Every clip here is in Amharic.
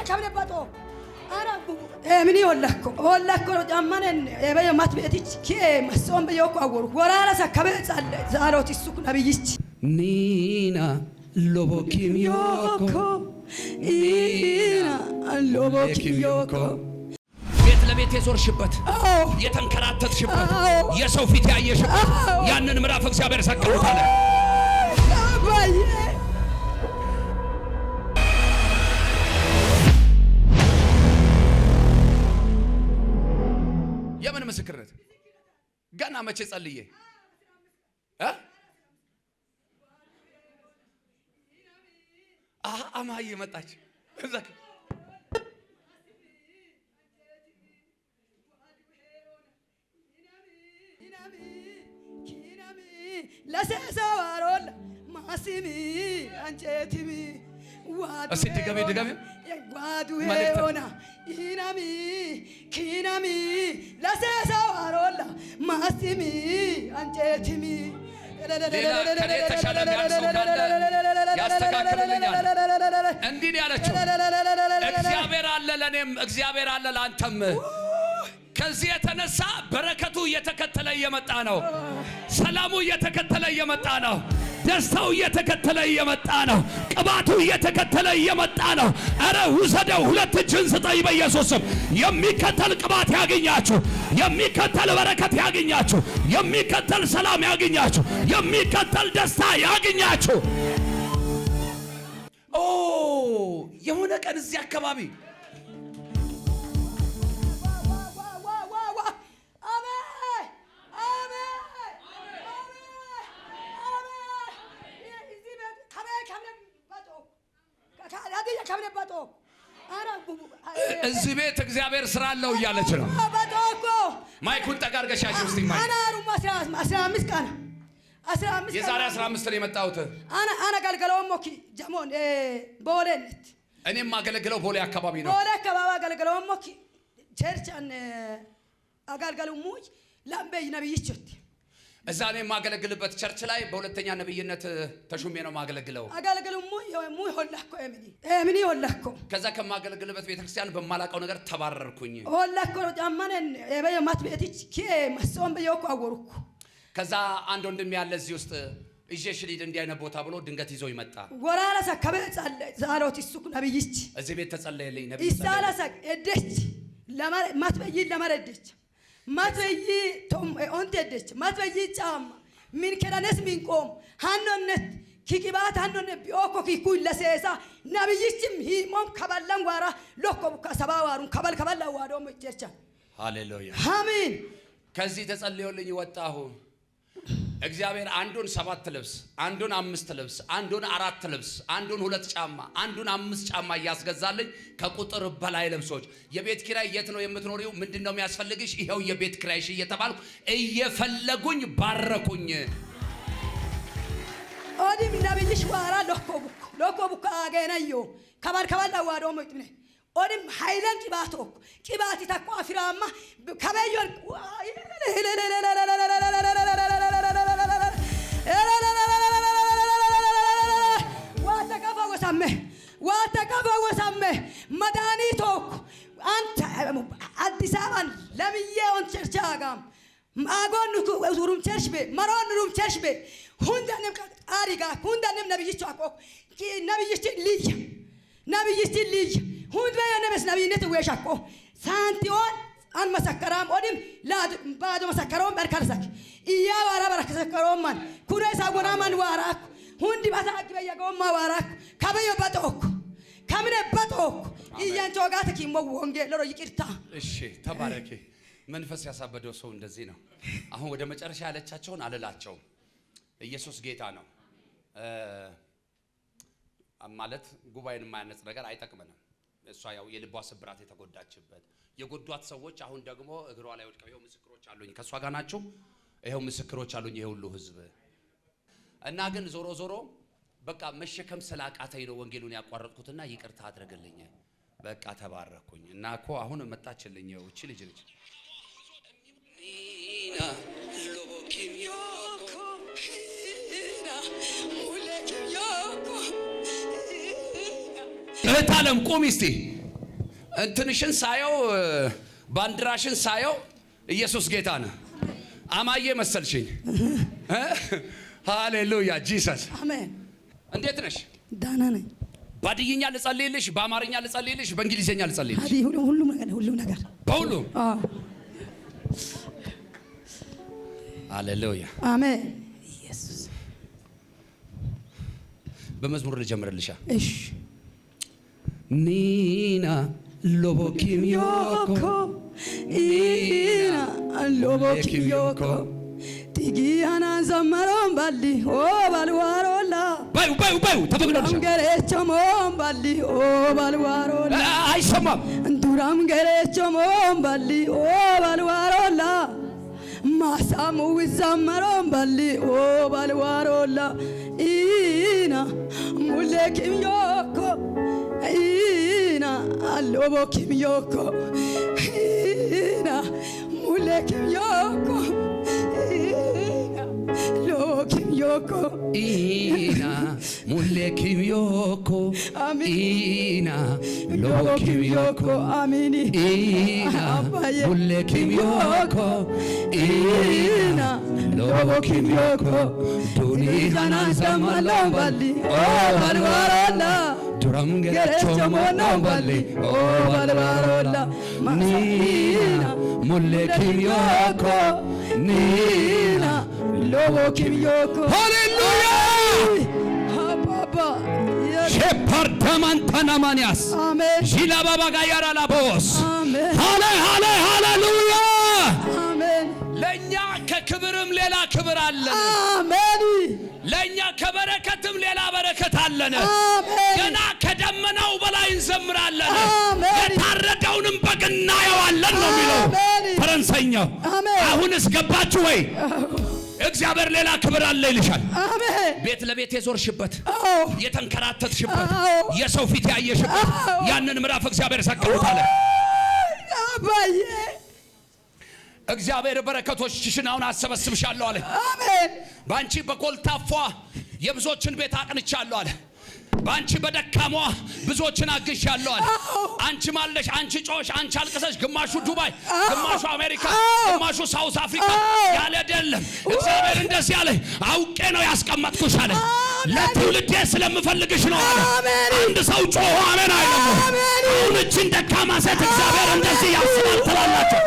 كامل باتو أنا مني ولا جامن يبي مات بيتش كي مسون بيوكو أقول ورانا سكبت زارات السوق نبيجش نينا لوبو كيميوكو نينا لوبو كيميوكو ቤት ለቤት የዞርሽበት የተንከራተትሽበት የሰው ፊት ያየሽበት ያንን ምዕራፍ እግዚአብሔር ሰቀውታል። አባዬ የምን ምስክርነት ገና መቼ ጸልዬ አማዬ መጣች እዛክ ለሰሰዋሮል ማሲሚ አንጨቲሚ እስቲ ድገሚ ዋዱ ሄዮና ኢናሚ ኪናሚ ለሰሰዋሮል ማሲሚ አንጨቲሚ ሌላ ከኔ ተሻለ ያርሰው ካለ ያስተካክልልኛል። እንዲህ ነው ያለችው፣ እግዚአብሔር አለ ለኔም እግዚአብሔር አለ ላንተም። ከዚህ የተነሳ በረከቱ እየተከተለ እየመጣ ነው። ሰላሙ እየተከተለ እየመጣ ነው። ደስታው እየተከተለ እየመጣ ነው። ቅባቱ እየተከተለ እየመጣ ነው። አረ ውሰደው፣ ሁለት እጅን ስጠኝ በኢየሱስ ስም። የሚከተል ቅባት ያገኛችሁ፣ የሚከተል በረከት ያገኛችሁ፣ የሚከተል ሰላም ያገኛችሁ፣ የሚከተል ደስታ ያገኛችሁ። የሆነ ቀን እዚህ አካባቢ እዚህ ቤት እግዚአብሔር ስራ አለው እያለች ነው። ማይኩን ጠጋርገሻሽ እስቲ ማይ የዛሬ 15 ነው የመጣሁት። አና ገልገለው ሞኪ ጀሞን ቦሌነት እኔም ማገለግለው ቦሌ አካባቢ ነው። ቦሌ አካባቢ አገለግለው ሞኪ ቸርቻን አገልግለው ሙይ ላምበይ ነብይችት እዛ ነው የማገለግልበት ቸርች ላይ በሁለተኛ ነብይነት ተሹሜ ነው ማገለግለው። አገልግለው ሙይ ሆላኮ እምኒ ሆላኮ ከዛ ከማገለግልበት ቤተክርስቲያን በማላቀው ነገር ተባረርኩኝ። ሆላኮ ጃማነን የበየ ማት ቤትች ኪ መስon በየውኩ አወሩኩ። ከዛ አንድ ወንድም ያለ እዚህ ውስጥ እጄሽ ሊድ እንዲህ አይነት ቦታ ብሎ ድንገት ይዞ ይመጣ። ወራራሳ ከበጻ ዛሮት ይሱክ ነብይች እዚህ ቤት ተጸለየልኝ ነብይ ይሳላሳ እደች ማትበይ ለማረደች ማትበይ ቶም ኦንተደች ማትበይ ጫማ ምን ከዳነስ ምን ቆም ሃኖነት ኪቂባት ሃኖነት ቢኦኮ ኪኩል ለሰሳ ነብይችም ሂሞም ከባላን ዋራ ሎኮ ከሰባዋሩን ከባል ዋዶ መጨርቻ ሃሌሉያ አሜን። ከዚህ ተጸልዮልኝ ወጣሁ። እግዚአብሔር አንዱን 7 ልብስ፣ አንዱን 5 ልብስ፣ አንዱን 4 ልብስ፣ አንዱን 2 ጫማ፣ አንዱን 5 ጫማ እያስገዛልኝ ከቁጥር በላይ ልብሶች። የቤት ኪራይ የት ነው የምትኖሪው? ምንድነው የሚያስፈልግሽ? ይሄው የቤት ኪራይሽ እየተባልኩ እየፈለጉኝ ባረኩኝ። ኦዲም ነብይሽ ዋራ ሎኮቡክ አገናዮ ከባል ዋዶ መጥነ ኦዲም ሃይለን ቂባቲ ተቋ ፍራማ ከበዮን ዋተቀፈወሰመ መድኃኒቶክ አንተ አዲስ አበባን ለምዬ ኦን ቸርቻጋም ማጎን ዙሩም ቸርሽቤ መሮን ሩም ቸርሽቤ ሁንደንም አሪጋ ሁንደንም ነብይቹ አቆ ነብይች ልጅ ሁንድ በየነብስ ነብይነት ወይሻቆ ሳንቲዮን አን መሰከራም ኦዲም ላድ ባዶ መሰከራም በርካልሳክ ኢያ ዋራ በረከሰከራም ማን ኩሬሳ ጎናማን ዋራክ ሁንዲ ባሳክ በየጎማ ዋራክ ከበየ በጦክ ከምነ በጦክ ኢያን ጆጋት ኪሞ ወንጌል ለሮ ይቅርታ። እሺ ተባረኪ። መንፈስ ያሳበደው ሰው እንደዚህ ነው። አሁን ወደ መጨረሻ ያለቻቸውን አልላቸው። ኢየሱስ ጌታ ነው ማለት ጉባኤን የማያነጽ ነገር አይጠቅመንም። እሷ ያው የልቧ ስብራት የተጎዳችበት የጎዷት ሰዎች አሁን ደግሞ እግሯ ላይ ወድቀው ይሄው ምስክሮች አሉኝ። ከሷ ጋር ናቸው። ይሄው ምስክሮች አሉኝ። ይሄ ሁሉ ህዝብ እና ግን ዞሮ በቃ መሸከም ስላቃተኝ ነው ወንጌሉን ያቋረጥኩትና ይቅርታ አድርግልኝ። በቃ ተባረኩኝ እና እኮ አሁን መጣችልኝ እቺ ልጅ ነች። እህት ዓለም ቁሚ እስቲ። እንትንሽን ሳየው ባንዲራሽን ሳየው ኢየሱስ ጌታ ነው። አማዬ መሰልሽኝ። ሃሌሉያ ጂሰስ አሜን። እንዴት ነሽ? ዳና ነኝ። ባድይኛ ልጸልይልሽ፣ በአማርኛ ልጸልይልሽ፣ በእንግሊዘኛ ልጸልይልሽ? አዲ ሁሉም ነገር በሁሉ ሃሌሉያ አሜን። ኢየሱስ በመዝሙር ልጀምርልሻ። እሺ ኒና ሎቦኪሚዮኮ ኢና ሎቦኪዮኮ ቲጊያና ዘመሮን ባሊ ኦ ባልዋሮላ ባዩ ተፈቅዶልሻል። ገሬቸሞን ባሊ ኦ ባልዋሮላ አይሰማም። እንዱራም ገሬቸሞን ባሊ ኦ ባልዋሮላ ማሳሙ ዘመሮን ባሊ ኦ ባልዋሮላ ኢና ሙሌኪሚዮኮ ኢና ሎቦኪሚዮኮ ኢና ሙሌኪሚዮኮ Yoko Ina mulekim yoko Ina lobokim yoko Amini Ina mulekim yoko Ina lobokim yoko Duni hanan zamalon bali Oh balwarola Duram gerechomon bali Oh balwarola Nina mulekim yoko Nina Lobokim yoko Hallelujah Papa Shepartaman Panamanias Amen Jilababa Gayara Labos Amen Hallelujah Amen ለኛ ከክብርም ሌላ ክብር አለን አሜን ለኛ ከበረከትም ሌላ በረከት አለን አሜን ገና ከደመናው በላይ እንዘምራለን አሜን የታረደውንም በግ እናየዋለን ነው የሚለው ፈረንሳይኛው አሁንስ ገባችሁ ወይ እግዚአብሔር ሌላ ክብር አለ ይልሻል አሜን ቤት ለቤት የዞርሽበት የተንከራተትሽበት የሰው ፊት ያየሽበት ያንን ምዕራፍ እግዚአብሔር ሰቀሉታል አባዬ እግዚአብሔር በረከቶችሽን አሁን አሰበስብሻለሁ አለ አሜን ባንቺ በኮልታፏ የብዙዎችን ቤት አቅንቻለሁ አለ ባንቺ በደካሟ ብዙዎችን አግሻለሁ አለ አንቺ ማለሽ አንቺ ጮሽ አንቺ አልቀሰሽ ግማሹ ዱባይ ግማሹ አሜሪካ ግማሹ ሳውዝ አፍሪካ ያለ አይደለም እግዚአብሔር እንደዚህ አለ አውቄ ነው ያስቀመጥኩሽ አለ ለትውልዴ ስለምፈልግሽ ነው አለ አንድ ሰው ጮህ አሜን አይልም አሁን እቺን ደካማ ሴት እግዚአብሔር እንደዚህ ያስባል ትላላችሁ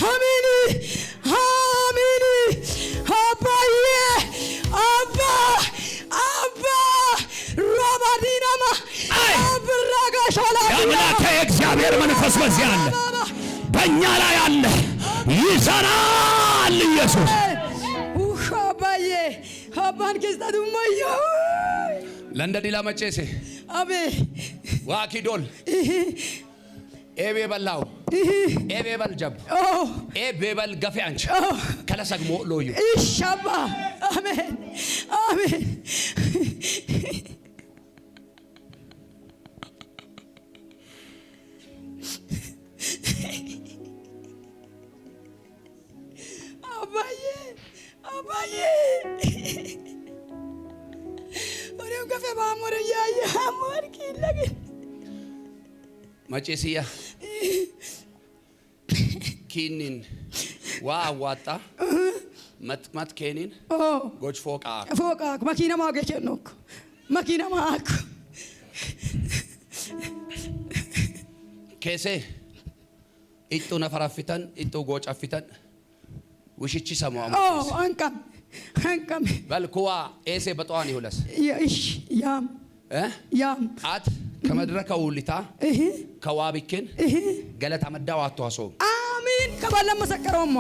አሜን አሜን አባዬ አባ ሮባዲናማ አብራጋሾላ ያምላከ የእግዚአብሔር መንፈስ በዚህ አለ በእኛ ላይ አለ ይሰራል ኢየሱስ አባዬ አባን ከስታቱ ማዮ ለንደዲላ መጨሴ አቤ ዋኪዶል ኤቤ በላው ኤቤ በልጀብ ኤቤ በል ገፊ አንቺ ከለሰግሞ ሎዩ ኢሻባ አሜን አሜን አባዬ አባዬ ወሬው ገፈ ባሞር ያየ አሞር ኪለግ መጨሲያ ኪኒን ዋዋጣ መጥማት ኬኒን ጎች ፎቃ መኪና ማገቸ ነው መኪና ማክ ኬሴ ኢጡ ነፈራፊተን ኢጡ ጎጫፊተን ውሽቺ ሰማው አንቀም በልኩዋ ኤሴ በጧን ይሁለስ ያም አት ከመድረከው ሊታ ከዋቢከን ገለታ መዳው አቷሶ አሜን ከባለ መሰከረውማ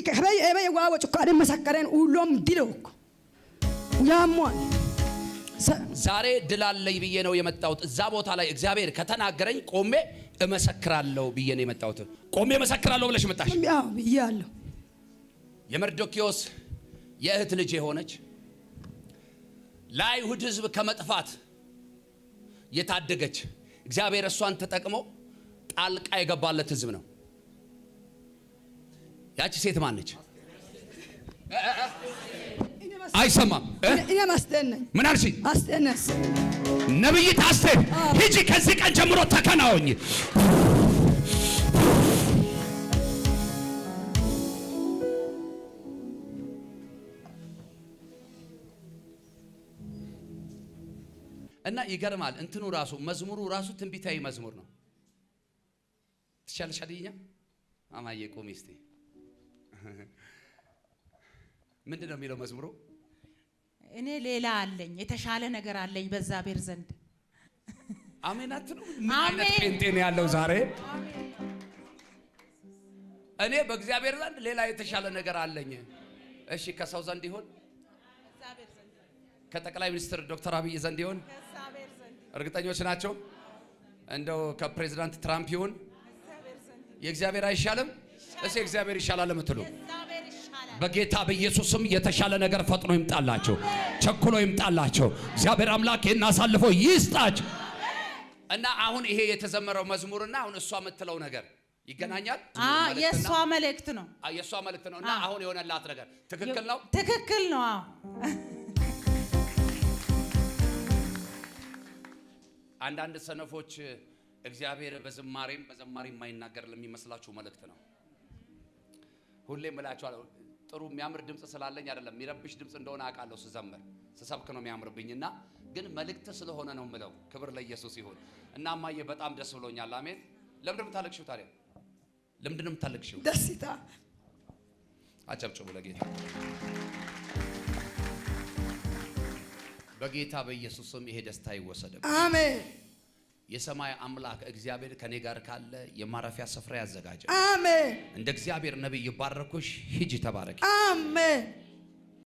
ከበይ ኤበይ ዋወጭ ካደ መሰከረን ሁሉም ዲሎክ ያሟል ዛሬ ድላለይ ብዬ ነው የመጣሁት እዛ ቦታ ላይ እግዚአብሔር ከተናገረኝ ቆሜ እመሰክራለሁ ብዬ ነው የመጣሁት ቆሜ እመሰክራለሁ ብለሽ መጣሽ ያው ብያለሁ የመርዶክዮስ የእህት ልጅ የሆነች ለአይሁድ ሕዝብ ከመጥፋት የታደገች እግዚአብሔር እሷን ተጠቅሞ ጣልቃ የገባለት ሕዝብ ነው ያቺ ሴት ማን ነች አይሰማም። እኔ አስቴር ነኝ። ምን አልሽ? አስቴር ነኝ። ነብይት አስቴር ሂጂ፣ ከዚህ ቀን ጀምሮ ተከናወኝ። እና ይገርማል። እንትኑ ራሱ መዝሙሩ ራሱ ትንቢታዊ መዝሙር ነው። ትሻለሻልኛ ማማዬ ቆሜ እስቲ ምንድን ነው የሚለው መዝሙሩ? እኔ ሌላ አለኝ፣ የተሻለ ነገር አለኝ በእግዚአብሔር ዘንድ። አሜን አትሉ? ምን አይነት ጴንጤ ነው ያለው ዛሬ? እኔ በእግዚአብሔር ዘንድ ሌላ የተሻለ ነገር አለኝ። እሺ ከሰው ዘንድ ይሁን? ከጠቅላይ ሚኒስትር ዶክተር አብይ ዘንድ ይሁን? እርግጠኞች ናቸው? እንደው ከፕሬዝዳንት ትራምፕ ይሁን? የእግዚአብሔር አይሻልም? እሺ እግዚአብሔር ይሻላል የምትሉ በጌታ በኢየሱስም የተሻለ ነገር ፈጥኖ ይምጣላችሁ፣ ቸኩሎ ይምጣላችሁ። እግዚአብሔር አምላክ ይህን አሳልፎ ይስጣችሁ። እና አሁን ይሄ የተዘመረው መዝሙርና አሁን እሷ የምትለው ነገር ይገናኛል? የእሷ መልእክት ነው። የእሷ መልእክት ነው። እና አሁን የሆነላት ነገር ትክክል ነው። ትክክል ነው። አንዳንድ ሰነፎች እግዚአብሔር በዝማሬም በዘማሪም የማይናገር ለሚመስላችሁ መልእክት ነው። ሁሌም እላችኋለሁ ጥሩ የሚያምር ድምጽ ስላለኝ አይደለም፣ የሚረብሽ ድምጽ እንደሆነ አውቃለሁ። ስዘምር ስሰብክ ነው የሚያምርብኝና ግን መልእክት ስለሆነ ነው የምለው። ክብር ለኢየሱስ ይሁን። እና እማዬ በጣም ደስ ብሎኛል። አሜን። ለምንድን ነው የምታለቅሽው ታዲያ? ለምንድን ነው የምታለቅሽው? ደስታ። አጨብጭቡ ለጌታ። በጌታ በኢየሱስ ስም ይሄ ደስታ ይወሰድ። አሜን። የሰማይ አምላክ እግዚአብሔር ከኔ ጋር ካለ የማረፊያ ስፍራ ያዘጋጀ። አሜን። እንደ እግዚአብሔር ነብይ ባረኩሽ። ሂጂ ተባረኪ። አሜን።